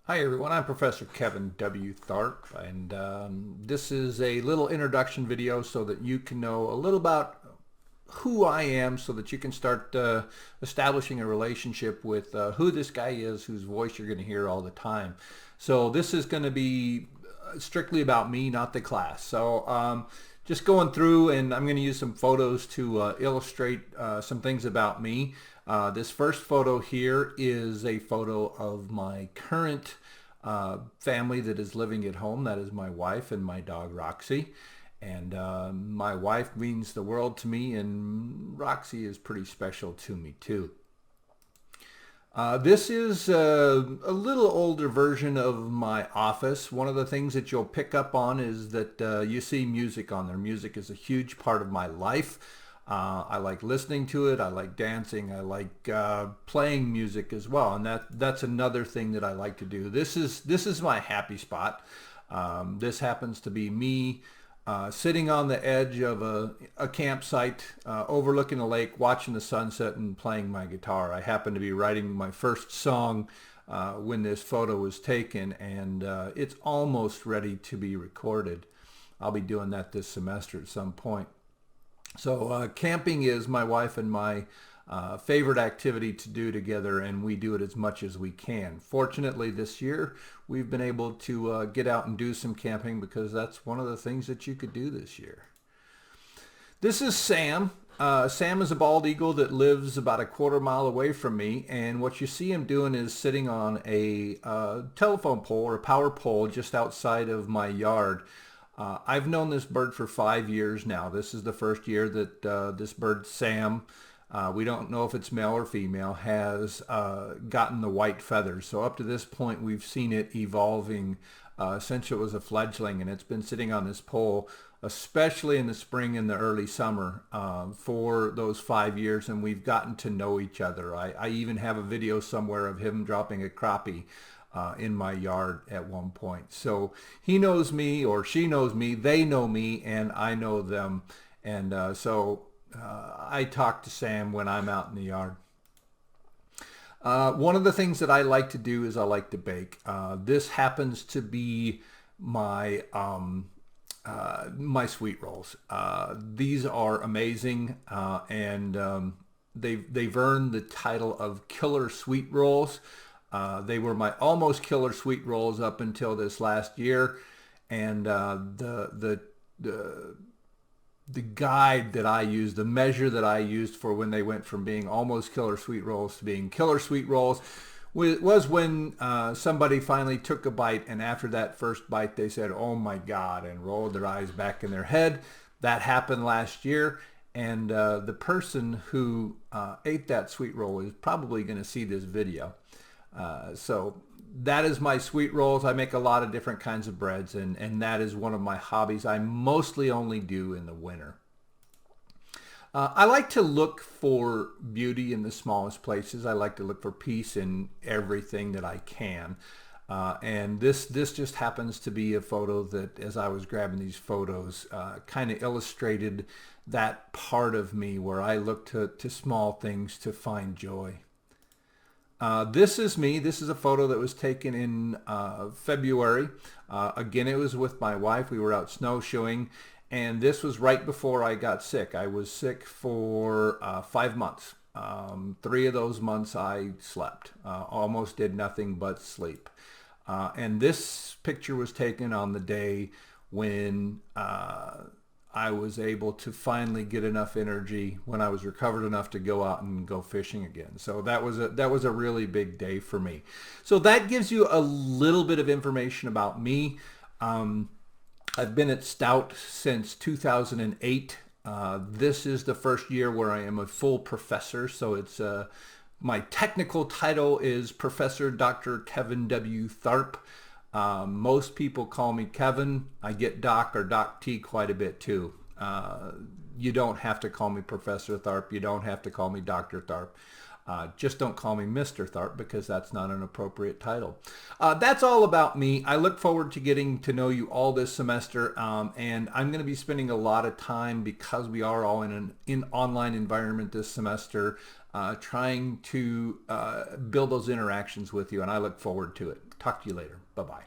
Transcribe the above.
Hi everyone, I'm Professor Kevin W. Tharp, and this is a little introduction video so that you can know a little about who I am so that you can start establishing a relationship with who this guy is, whose voice you're going to hear all the time. So this is going to be strictly about me, not the class. So just going through, and I'm going to use some photos to illustrate some things about me. This first photo here is a photo of my current family that is living at home. That is my wife and my dog Roxy. And my wife means the world to me, and Roxy is pretty special to me too. This is a little older version of my office. One of the things that you'll pick up on is that you see music on there. Music is a huge part of my life. I like listening to it. I like dancing. I like playing music as well, and that's another thing that I like to do. This is my happy spot. This happens to be me sitting on the edge of a campsite, overlooking a lake, watching the sunset and playing my guitar. I happen to be writing my first song when this photo was taken, and it's almost ready to be recorded. I'll be doing that this semester at some point. So camping is my wife and my favorite activity to do together, and we do it as much as we can. Fortunately, this year we've been able to get out and do some camping because that's one of the things that you could do this year. This is Sam. Sam is a bald eagle that lives about a quarter mile away from me, and what you see him doing is sitting on a telephone pole or a power pole just outside of my yard. I've known this bird for 5 years now. This is the first year that this bird, Sam, we don't know if it's male or female, has gotten the white feathers. So up to this point, we've seen it evolving since it was a fledgling, and it's been sitting on this pole, especially in the spring and the early summer, for those 5 years, and we've gotten to know each other. I even have a video somewhere of him dropping a crappie in my yard at one point. So he knows me, or she knows me, they know me, and I know them. And so I talk to Sam when I'm out in the yard. One of the things that I like to do is I like to bake. This happens to be my my sweet rolls. These are amazing, and they've earned the title of killer sweet rolls. They were my almost killer sweet rolls up until this last year, and the guide that I used, the measure that I used for when they went from being almost killer sweet rolls to being killer sweet rolls was when somebody finally took a bite, and after that first bite they said, "Oh my God," and rolled their eyes back in their head. That happened last year, and the person who ate that sweet roll is probably going to see this video. So that is my sweet rolls. I make a lot of different kinds of breads, and that is one of my hobbies I mostly only do in the winter. I like to look for beauty in the smallest places. I like to look for peace in everything that I can. And this just happens to be a photo that, as I was grabbing these photos, kind of illustrated that part of me where I look to small things to find joy. This is me. This is a photo that was taken in February. Again, it was with my wife. We were out snowshoeing, and this was right before I got sick. I was sick for 5 months. 3 of those months I slept. Almost did nothing but sleep. And this picture was taken on the day when I was able to finally get enough energy, when I was recovered enough to go out and go fishing again. So that was a really big day for me. So that gives you a little bit of information about me. I've been at Stout since 2008. This is the first year where I am a full professor. So it's my technical title is Professor Dr. Kevin W. Tharp. Most people call me Kevin. I get Doc or Doc T quite a bit too. You don't have to call me Professor Tharp. You don't have to call me Dr. Tharp. Just don't call me Mr. Tharp, because that's not an appropriate title. That's all about me. I look forward to getting to know you all this semester, and I'm going to be spending a lot of time, because we are all in an online environment this semester, trying to build those interactions with you, and I look forward to it. Talk to you later. Bye-bye.